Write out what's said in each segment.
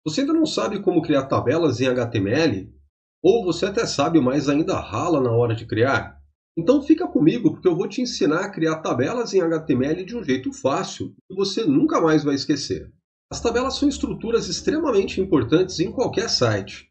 Você ainda não sabe como criar tabelas em HTML? Ou você até sabe, mas ainda rala na hora de criar? Então fica comigo porque eu vou te ensinar a criar tabelas em HTML de um jeito fácil que você nunca mais vai esquecer. As tabelas são estruturas extremamente importantes em qualquer site.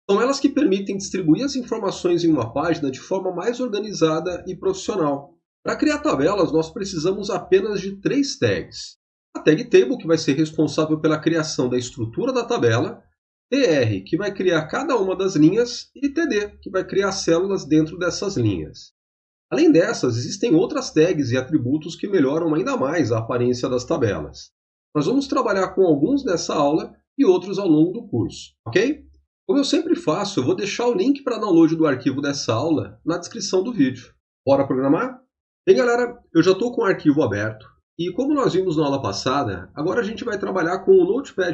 São elas que permitem distribuir as informações em uma página de forma mais organizada e profissional. Para criar tabelas, nós precisamos apenas de três tags. A tag table, que vai ser responsável pela criação da estrutura da tabela, tr, que vai criar cada uma das linhas, e td, que vai criar células dentro dessas linhas. Além dessas, existem outras tags e atributos que melhoram ainda mais a aparência das tabelas. Nós vamos trabalhar com alguns nessa aula e outros ao longo do curso, ok? Como eu sempre faço, eu vou deixar o link para download do arquivo dessa aula na descrição do vídeo. Bora programar? Bem, galera, eu já estou com o arquivo aberto. E como nós vimos na aula passada, agora a gente vai trabalhar com o Notepad++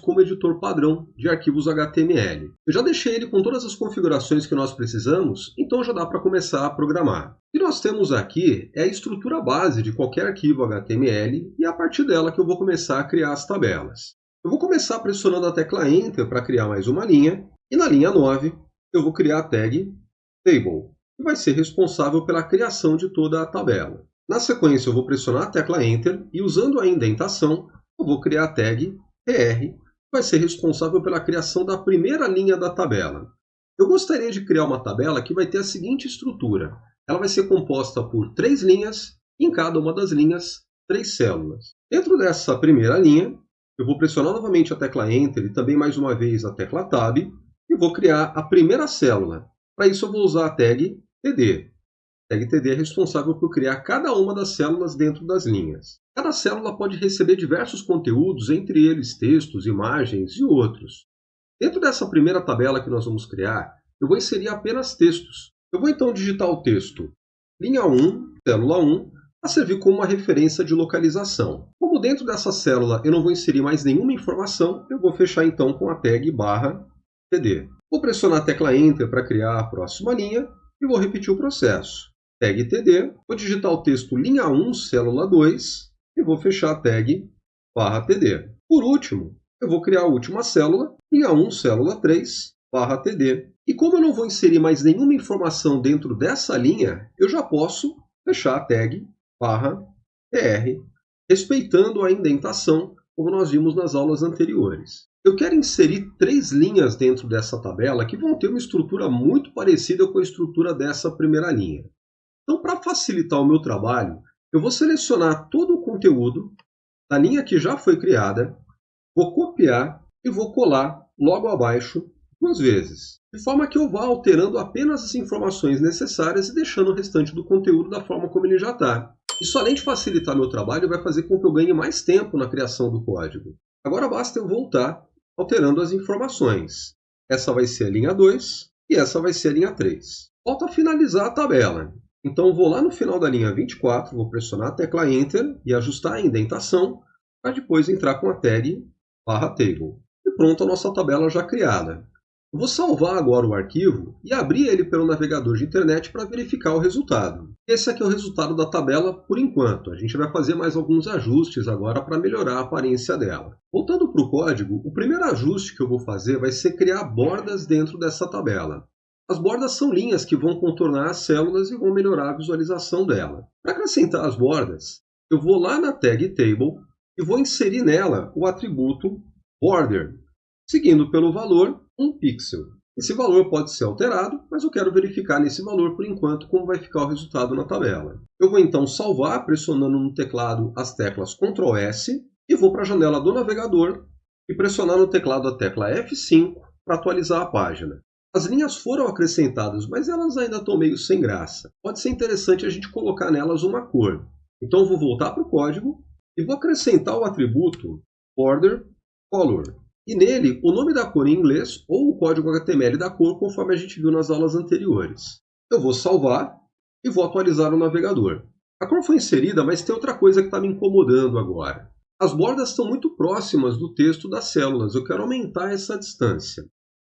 como editor padrão de arquivos HTML. Eu já deixei ele com todas as configurações que nós precisamos, então já dá para começar a programar. O que nós temos aqui é a estrutura base de qualquer arquivo HTML e é a partir dela que eu vou começar a criar as tabelas. Eu vou começar pressionando a tecla Enter para criar mais uma linha, e na linha 9 eu vou criar a tag Table, que vai ser responsável pela criação de toda a tabela. Na sequência, eu vou pressionar a tecla Enter e, usando a indentação, eu vou criar a tag tr, que vai ser responsável pela criação da primeira linha da tabela. Eu gostaria de criar uma tabela que vai ter a seguinte estrutura. Ela vai ser composta por três linhas, e em cada uma das linhas, três células. Dentro dessa primeira linha, eu vou pressionar novamente a tecla Enter e também mais uma vez a tecla Tab e vou criar a primeira célula. Para isso, eu vou usar a tag td. A tag td é responsável por criar cada uma das células dentro das linhas. Cada célula pode receber diversos conteúdos, entre eles textos, imagens e outros. Dentro dessa primeira tabela que nós vamos criar, eu vou inserir apenas textos. Eu vou então digitar o texto linha 1, célula 1, para servir como uma referência de localização. Como dentro dessa célula eu não vou inserir mais nenhuma informação, eu vou fechar então com a tag /td. Vou pressionar a tecla Enter para criar a próxima linha e vou repetir o processo. Tag td, vou digitar o texto linha 1, célula 2 e vou fechar a tag /td. Por último, eu vou criar a última célula, linha 1, célula 3, /td. E como eu não vou inserir mais nenhuma informação dentro dessa linha, eu já posso fechar a tag /tr, respeitando a indentação, como nós vimos nas aulas anteriores. Eu quero inserir três linhas dentro dessa tabela que vão ter uma estrutura muito parecida com a estrutura dessa primeira linha. Então, para facilitar o meu trabalho, eu vou selecionar todo o conteúdo da linha que já foi criada, vou copiar e vou colar logo abaixo duas vezes, de forma que eu vá alterando apenas as informações necessárias e deixando o restante do conteúdo da forma como ele já está. Isso, além de facilitar meu trabalho, vai fazer com que eu ganhe mais tempo na criação do código. Agora basta eu voltar alterando as informações. Essa vai ser a linha 2 e essa vai ser a linha 3. Falta finalizar a tabela. Então eu vou lá no final da linha 24, vou pressionar a tecla Enter e ajustar a indentação para depois entrar com a tag /table. E pronto, a nossa tabela já criada. Eu vou salvar agora o arquivo e abrir ele pelo navegador de internet para verificar o resultado. Esse aqui é o resultado da tabela por enquanto. A gente vai fazer mais alguns ajustes agora para melhorar a aparência dela. Voltando para o código, o primeiro ajuste que eu vou fazer vai ser criar bordas dentro dessa tabela. As bordas são linhas que vão contornar as células e vão melhorar a visualização dela. Para acrescentar as bordas, eu vou lá na tag table e vou inserir nela o atributo border, seguindo pelo valor 1 pixel. Esse valor pode ser alterado, mas eu quero verificar nesse valor por enquanto como vai ficar o resultado na tabela. Eu vou então salvar pressionando no teclado as teclas Ctrl S e vou para a janela do navegador e pressionar no teclado a tecla F5 para atualizar a página. As linhas foram acrescentadas, mas elas ainda estão meio sem graça. Pode ser interessante a gente colocar nelas uma cor. Então eu vou voltar para o código e vou acrescentar o atributo border color. E nele, o nome da cor em inglês ou o código HTML da cor, conforme a gente viu nas aulas anteriores. Eu vou salvar e vou atualizar o navegador. A cor foi inserida, mas tem outra coisa que está me incomodando agora. As bordas estão muito próximas do texto das células. Eu quero aumentar essa distância.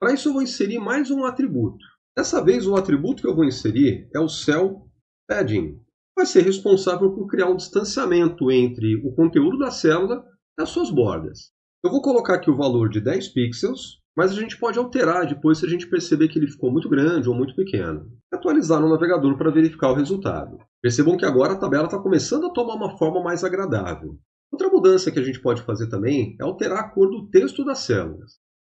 Para isso, eu vou inserir mais um atributo. Dessa vez, o atributo que eu vou inserir é o Cell Padding. Vai ser responsável por criar um distanciamento entre o conteúdo da célula e as suas bordas. Eu vou colocar aqui o valor de 10 pixels, mas a gente pode alterar depois se a gente perceber que ele ficou muito grande ou muito pequeno. Atualizar no navegador para verificar o resultado. Percebam que agora a tabela está começando a tomar uma forma mais agradável. Outra mudança que a gente pode fazer também é alterar a cor do texto das células.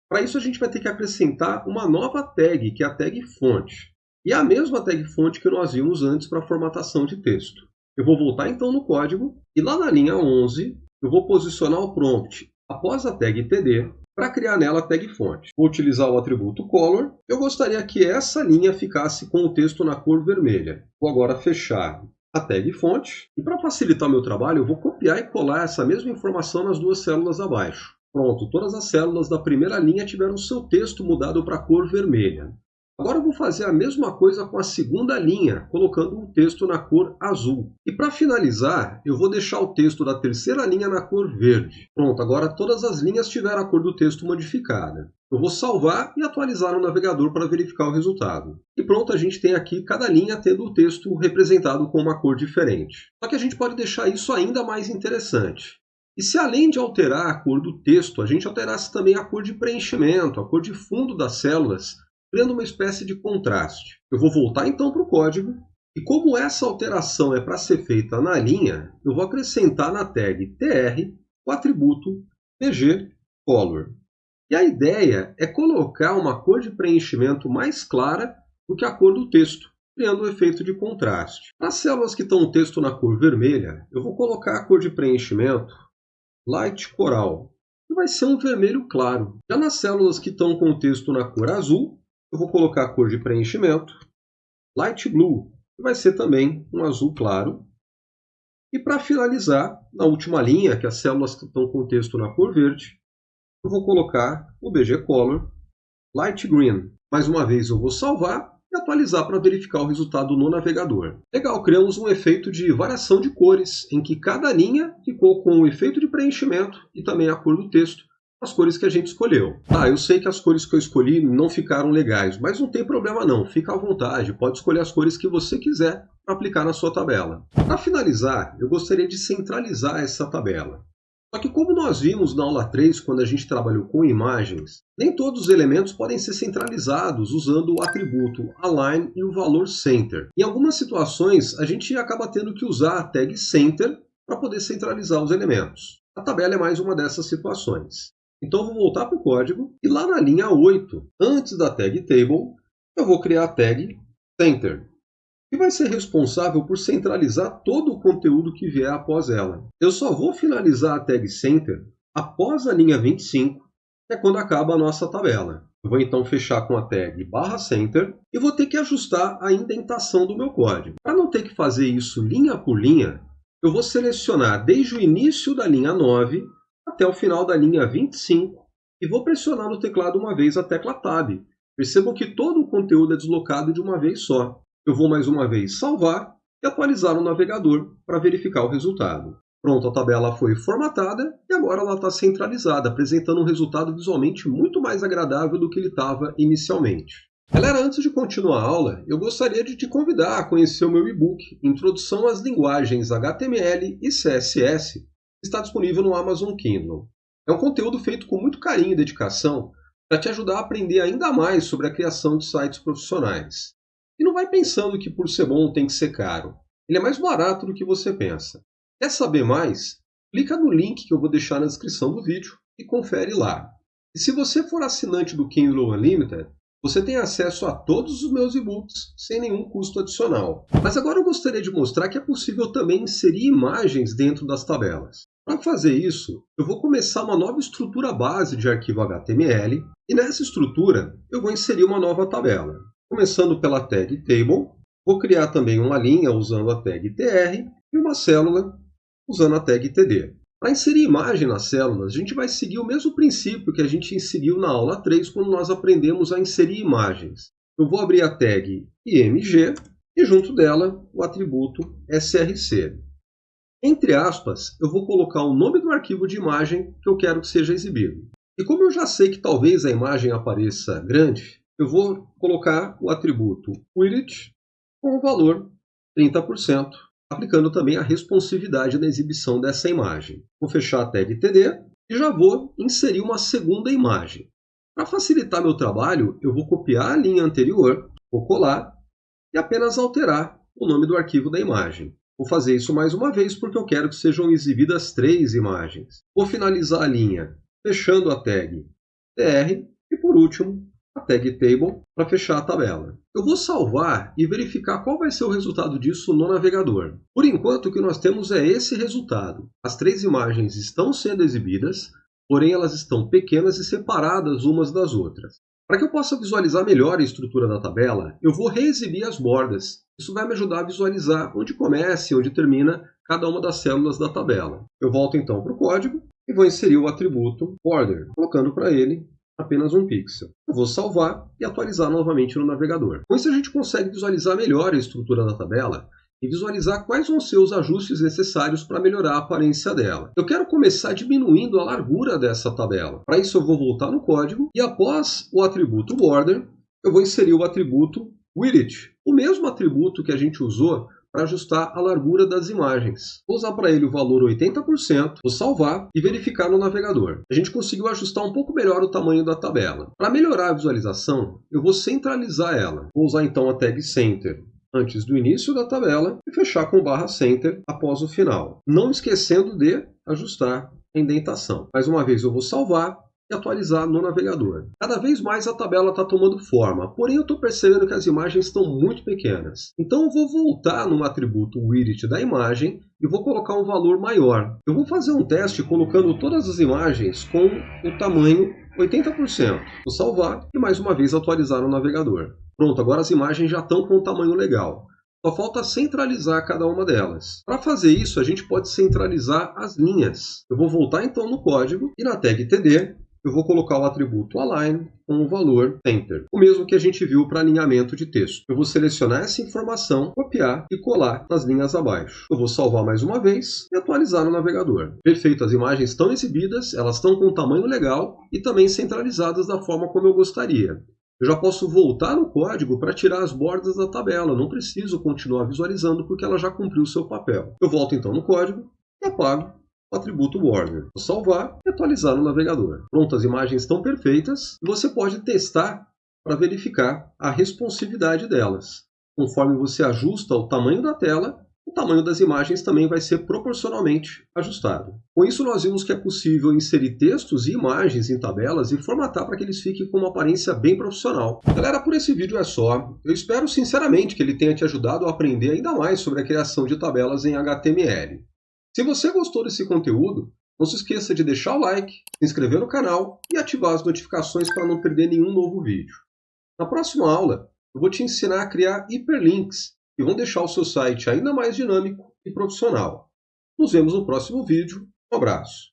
Para isso a gente vai ter que acrescentar uma nova tag, que é a tag fonte. E é a mesma tag fonte que nós vimos antes para a formatação de texto. Eu vou voltar então no código e lá na linha 11 eu vou posicionar o prompt após a tag td para criar nela a tag fonte. Vou utilizar o atributo color. Eu gostaria que essa linha ficasse com o texto na cor vermelha. Vou agora fechar a tag fonte. E para facilitar o meu trabalho, eu vou copiar e colar essa mesma informação nas duas células abaixo. Pronto, todas as células da primeira linha tiveram seu texto mudado para a cor vermelha. Agora eu vou fazer a mesma coisa com a segunda linha, colocando um texto na cor azul. E para finalizar, eu vou deixar o texto da terceira linha na cor verde. Pronto, agora todas as linhas tiveram a cor do texto modificada. Eu vou salvar e atualizar no navegador para verificar o resultado. E pronto, a gente tem aqui cada linha tendo o texto representado com uma cor diferente. Só que a gente pode deixar isso ainda mais interessante. E se além de alterar a cor do texto, a gente alterasse também a cor de preenchimento, a cor de fundo das células, criando uma espécie de contraste. Eu vou voltar então para o código, e como essa alteração é para ser feita na linha, eu vou acrescentar na tag tr o atributo bgcolor. E a ideia é colocar uma cor de preenchimento mais clara do que a cor do texto, criando um efeito de contraste. Para as células que estão o texto na cor vermelha, eu vou colocar a cor de preenchimento light coral, que vai ser um vermelho claro. Já nas células que estão com o texto na cor azul, eu vou colocar a cor de preenchimento light blue, que vai ser também um azul claro. E para finalizar, na última linha, que as células que estão com o texto na cor verde, eu vou colocar o bgcolor light green. Mais uma vez eu vou salvar e atualizar para verificar o resultado no navegador. Legal, criamos um efeito de variação de cores, em que cada linha ficou com o efeito de preenchimento e também a cor do texto, as cores que a gente escolheu. Eu sei que as cores que eu escolhi não ficaram legais, mas não tem problema não, fica à vontade, pode escolher as cores que você quiser para aplicar na sua tabela. Para finalizar, eu gostaria de centralizar essa tabela. Só que como nós vimos na aula 3, quando a gente trabalhou com imagens, nem todos os elementos podem ser centralizados usando o atributo align e o valor center. Em algumas situações, a gente acaba tendo que usar a tag center para poder centralizar os elementos. A tabela é mais uma dessas situações. Então eu vou voltar para o código e lá na linha 8, antes da tag table, eu vou criar a tag center, que vai ser responsável por centralizar todo o conteúdo que vier após ela. Eu só vou finalizar a tag center após a linha 25, que é quando acaba a nossa tabela. Eu vou então fechar com a tag /center e vou ter que ajustar a indentação do meu código. Para não ter que fazer isso linha por linha, eu vou selecionar desde o início da linha 9 até o final da linha 25 e vou pressionar no teclado uma vez a tecla Tab. Percebam que todo o conteúdo é deslocado de uma vez só. Eu vou mais uma vez salvar e atualizar no navegador para verificar o resultado. Pronto, a tabela foi formatada e agora ela está centralizada, apresentando um resultado visualmente muito mais agradável do que ele estava inicialmente. Galera, antes de continuar a aula, eu gostaria de te convidar a conhecer o meu e-book Introdução às Linguagens HTML e CSS, que está disponível no Amazon Kindle. É um conteúdo feito com muito carinho e dedicação para te ajudar a aprender ainda mais sobre a criação de sites profissionais. E não vai pensando que por ser bom tem que ser caro. Ele é mais barato do que você pensa. Quer saber mais? Clica no link que eu vou deixar na descrição do vídeo e confere lá. E se você for assinante do Kindle Unlimited, você tem acesso a todos os meus e-books sem nenhum custo adicional. Mas agora eu gostaria de mostrar que é possível também inserir imagens dentro das tabelas. Para fazer isso, eu vou começar uma nova estrutura base de arquivo HTML e nessa estrutura eu vou inserir uma nova tabela. Começando pela tag table, vou criar também uma linha usando a tag tr e uma célula usando a tag td. Para inserir imagem nas células, a gente vai seguir o mesmo princípio que a gente inseriu na aula 3 quando nós aprendemos a inserir imagens. Eu vou abrir a tag img e junto dela o atributo src. Entre aspas, eu vou colocar o nome do arquivo de imagem que eu quero que seja exibido. E como eu já sei que talvez a imagem apareça grande, eu vou colocar o atributo width com o valor 30%, aplicando também a responsividade na exibição dessa imagem. Vou fechar a tag td e já vou inserir uma segunda imagem. Para facilitar meu trabalho, eu vou copiar a linha anterior, vou colar e apenas alterar o nome do arquivo da imagem. Vou fazer isso mais uma vez porque eu quero que sejam exibidas 3 imagens. Vou finalizar a linha fechando a tag tr e, por último, a tag table para fechar a tabela. Eu vou salvar e verificar qual vai ser o resultado disso no navegador. Por enquanto, o que nós temos é esse resultado. As 3 imagens estão sendo exibidas, porém elas estão pequenas e separadas umas das outras. Para que eu possa visualizar melhor a estrutura da tabela, eu vou reexibir as bordas. Isso vai me ajudar a visualizar onde começa e onde termina cada uma das células da tabela. Eu volto então para o código e vou inserir o atributo border, colocando para ele apenas um pixel. Eu vou salvar e atualizar novamente no navegador. Com isso a gente consegue visualizar melhor a estrutura da tabela e visualizar quais vão ser os ajustes necessários para melhorar a aparência dela. Eu quero começar diminuindo a largura dessa tabela. Para isso eu vou voltar no código e após o atributo border, eu vou inserir o atributo width, o mesmo atributo que a gente usou para ajustar a largura das imagens. Vou usar para ele o valor 80%, vou salvar e verificar no navegador. A gente conseguiu ajustar um pouco melhor o tamanho da tabela. Para melhorar a visualização, eu vou centralizar ela. Vou usar então a tag center antes do início da tabela e fechar com /center após o final, não esquecendo de ajustar a indentação. Mais uma vez eu vou salvar e atualizar no navegador. Cada vez mais a tabela está tomando forma, porém eu estou percebendo que as imagens estão muito pequenas. Então eu vou voltar no atributo width da imagem e vou colocar um valor maior. Eu vou fazer um teste colocando todas as imagens com o tamanho 80%. Vou salvar e mais uma vez atualizar no navegador. Pronto, agora as imagens já estão com um tamanho legal. Só falta centralizar cada uma delas. Para fazer isso, a gente pode centralizar as linhas. Eu vou voltar então no código e na tag td eu vou colocar o atributo align com o valor center, o mesmo que a gente viu para alinhamento de texto. Eu vou selecionar essa informação, copiar e colar nas linhas abaixo. Eu vou salvar mais uma vez e atualizar no navegador. Perfeito, as imagens estão exibidas, elas estão com um tamanho legal e também centralizadas da forma como eu gostaria. Eu já posso voltar no código para tirar as bordas da tabela, não preciso continuar visualizando porque ela já cumpriu o seu papel. Eu volto então no código e apago o atributo border. Vou salvar e atualizar no navegador. Pronto, as imagens estão perfeitas e você pode testar para verificar a responsividade delas. Conforme você ajusta o tamanho da tela, o tamanho das imagens também vai ser proporcionalmente ajustado. Com isso, nós vimos que é possível inserir textos e imagens em tabelas e formatar para que eles fiquem com uma aparência bem profissional. Galera, por esse vídeo é só. Eu espero sinceramente que ele tenha te ajudado a aprender ainda mais sobre a criação de tabelas em HTML. Se você gostou desse conteúdo, não se esqueça de deixar o like, se inscrever no canal e ativar as notificações para não perder nenhum novo vídeo. Na próxima aula, eu vou te ensinar a criar hiperlinks que vão deixar o seu site ainda mais dinâmico e profissional. Nos vemos no próximo vídeo. Um abraço.